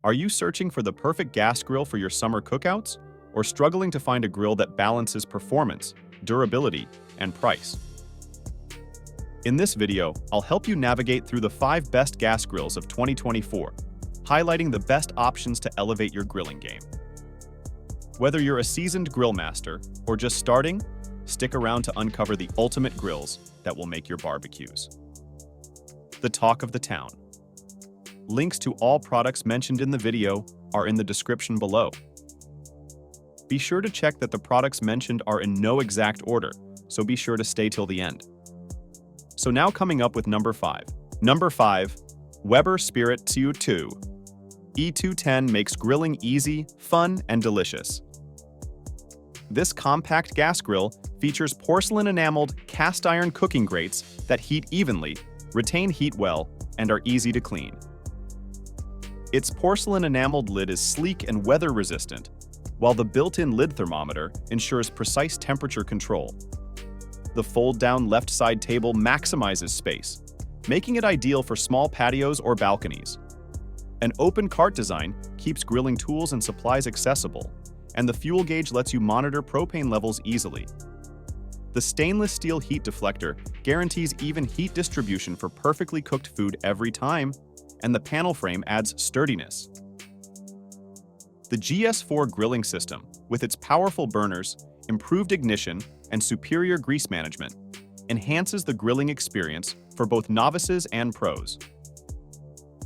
Are you searching for the perfect gas grill for your summer cookouts, or struggling to find a grill that balances performance, durability, and price? In this video, I'll help you navigate through the 5 best gas grills of 2024, highlighting the best options to elevate your grilling game. Whether you're a seasoned grill master or just starting, stick around to uncover the ultimate grills that will make your barbecues. The talk of the town. Links to all products mentioned in the video are in the description below. Be sure to check that the products mentioned are in no exact order, so be sure to stay till the end. So now coming up with number 5. Number 5, Weber Spirit CO2. E210 makes grilling easy, fun, and delicious. This compact gas grill features porcelain-enameled cast iron cooking grates that heat evenly, retain heat well, and are easy to clean. Its porcelain-enameled lid is sleek and weather-resistant, while the built-in lid thermometer ensures precise temperature control. The fold-down left-side table maximizes space, making it ideal for small patios or balconies. An open cart design keeps grilling tools and supplies accessible, and the fuel gauge lets you monitor propane levels easily. The stainless steel heat deflector guarantees even heat distribution for perfectly cooked food every time, and the panel frame adds sturdiness. The GS4 grilling system, with its powerful burners, improved ignition, and superior grease management, enhances the grilling experience for both novices and pros.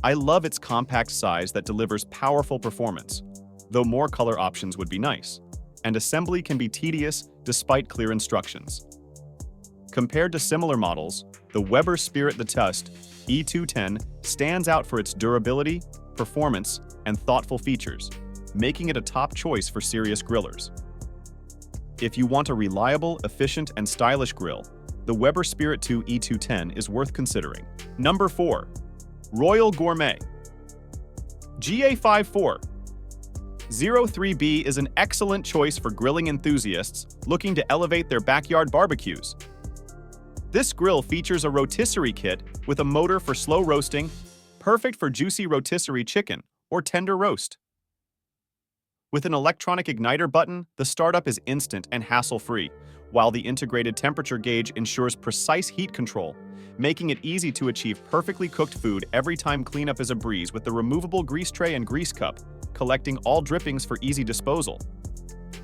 I love its compact size that delivers powerful performance, though more color options would be nice, and assembly can be tedious despite clear instructions. Compared to similar models, the Weber Spirit the Tust E210 stands out for its durability, performance, and thoughtful features, making it a top choice for serious grillers. If you want a reliable, efficient, and stylish grill, the Weber Spirit 2 E210 is worth considering. Number 4. Royal Gourmet GA5403B is an excellent choice for grilling enthusiasts looking to elevate their backyard barbecues. This grill features a rotisserie kit with a motor for slow roasting, perfect for juicy rotisserie chicken or tender roast. With an electronic igniter button, the startup is instant and hassle-free, while the integrated temperature gauge ensures precise heat control, making it easy to achieve perfectly cooked food every time cleanup is a breeze with the removable grease tray and grease cup, collecting all drippings for easy disposal.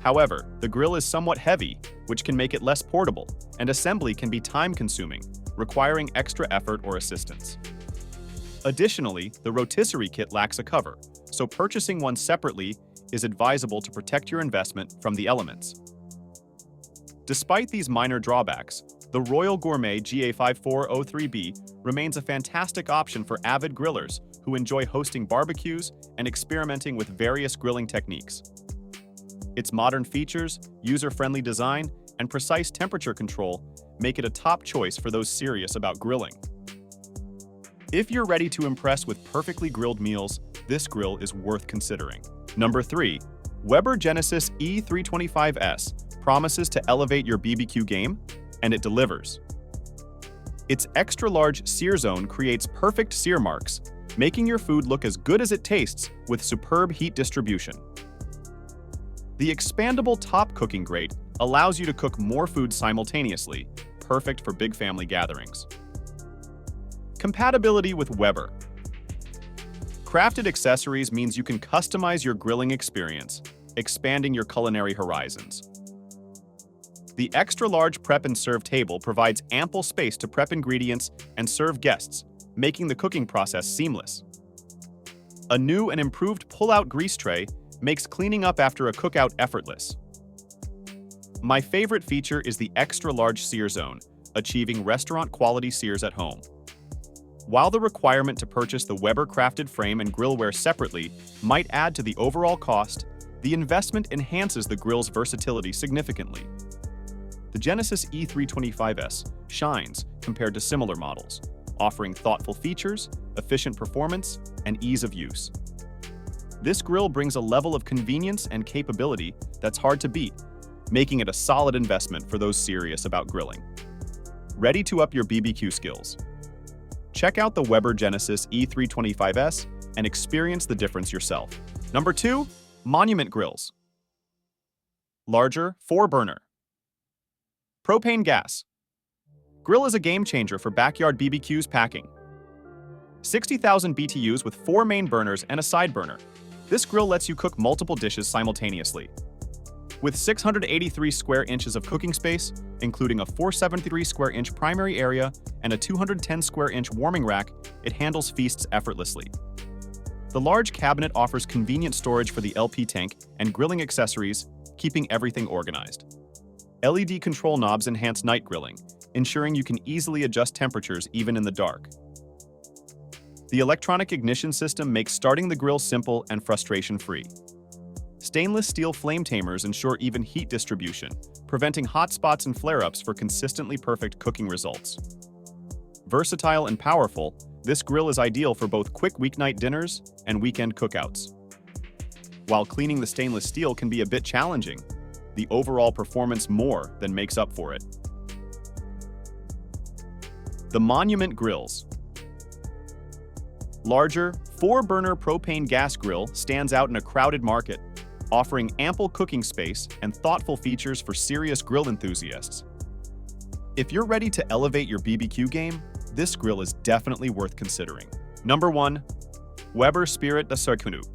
However, the grill is somewhat heavy, which can make it less portable, and assembly can be time-consuming, requiring extra effort or assistance. Additionally, the rotisserie kit lacks a cover, so purchasing one separately is advisable to protect your investment from the elements. Despite these minor drawbacks, the Royal Gourmet GA5403B remains a fantastic option for avid grillers who enjoy hosting barbecues and experimenting with various grilling techniques. Its modern features, user-friendly design, and precise temperature control make it a top choice for those serious about grilling. If you're ready to impress with perfectly grilled meals, this grill is worth considering. Number 3. Weber Genesis E325S promises to elevate your BBQ game, and it delivers. Its extra-large sear zone creates perfect sear marks, making your food look as good as it tastes with superb heat distribution. The expandable top cooking grate allows you to cook more food simultaneously, perfect for big family gatherings. Compatibility with Weber. Crafted accessories means you can customize your grilling experience, expanding your culinary horizons. The extra-large prep and serve table provides ample space to prep ingredients and serve guests, making the cooking process seamless. A new and improved pull-out grease tray makes cleaning up after a cookout effortless. My favorite feature is the extra-large sear zone, achieving restaurant-quality sears at home. While the requirement to purchase the Weber crafted frame and grillware separately might add to the overall cost, the investment enhances the grill's versatility significantly. The Genesis E325S shines compared to similar models, offering thoughtful features, efficient performance, and ease of use. This grill brings a level of convenience and capability that's hard to beat, making it a solid investment for those serious about grilling. Ready to up your BBQ skills? Check out the Weber Genesis E325S and experience the difference yourself. Number 2. Monument grills. Larger, 4-burner. Propane gas. Grill is a game changer for backyard BBQs packing. 60,000 BTUs with 4 main burners and a side burner. This grill lets you cook multiple dishes simultaneously. With 683 square inches of cooking space, including a 473 square inch primary area and a 210 square inch warming rack, it handles feasts effortlessly. The large cabinet offers convenient storage for the LP tank and grilling accessories, keeping everything organized. LED control knobs enhance night grilling, ensuring you can easily adjust temperatures even in the dark. The electronic ignition system makes starting the grill simple and frustration-free. Stainless steel flame tamers ensure even heat distribution, preventing hot spots and flare-ups for consistently perfect cooking results. Versatile and powerful, this grill is ideal for both quick weeknight dinners and weekend cookouts. While cleaning the stainless steel can be a bit challenging, the overall performance more than makes up for it. The Monument grills. Larger, 4-burner propane gas grill stands out in a crowded market, offering ample cooking space and thoughtful features for serious grill enthusiasts. If you're ready to elevate your BBQ game, this grill is definitely worth considering. Number 1. Weber Spirit de Circuit.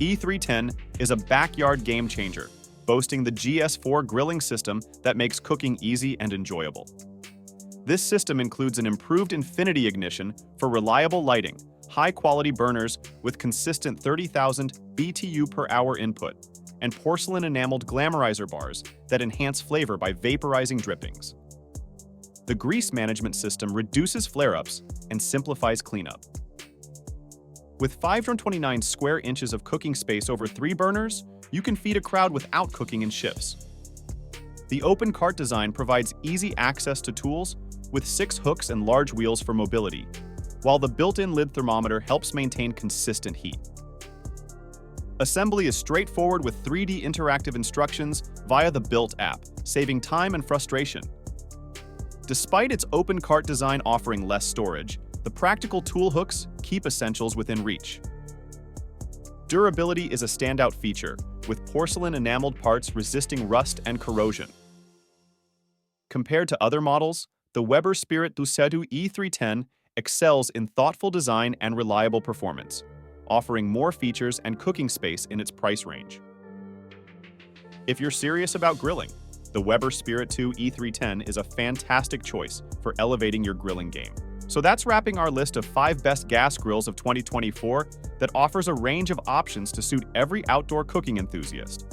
E310 is a backyard game changer, boasting the GS4 grilling system that makes cooking easy and enjoyable. This system includes an improved infinity ignition for reliable lighting, high-quality burners with consistent 30,000 BTU per hour input, and porcelain-enameled glamorizer bars that enhance flavor by vaporizing drippings. The grease management system reduces flare-ups and simplifies cleanup. With 529 square inches of cooking space over 3 burners, you can feed a crowd without cooking in shifts. The open cart design provides easy access to tools with 6 hooks and large wheels for mobility, while the built-in lid thermometer helps maintain consistent heat. Assembly is straightforward with 3D interactive instructions via the built app, saving time and frustration. Despite its open cart design offering less storage, the practical tool hooks keep essentials within reach. Durability is a standout feature, with porcelain-enameled parts resisting rust and corrosion. Compared to other models, the Weber Spirit de Circuit E310 excels in thoughtful design and reliable performance, offering more features and cooking space in its price range. If you're serious about grilling, the Weber Spirit 2 E310 is a fantastic choice for elevating your grilling game. So that's wrapping our list of 5 best gas grills of 2024 that offers a range of options to suit every outdoor cooking enthusiast.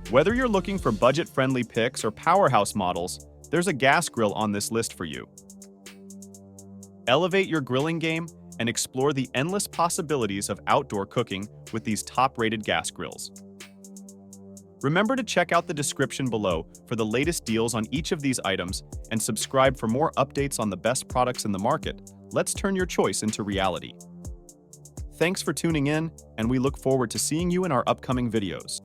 Whether you're looking for budget-friendly picks or powerhouse models, there's a gas grill on this list for you. Elevate your grilling game and explore the endless possibilities of outdoor cooking with these top-rated gas grills. Remember to check out the description below for the latest deals on each of these items and subscribe for more updates on the best products in the market. Let's turn your choice into reality. Thanks for tuning in, and we look forward to seeing you in our upcoming videos.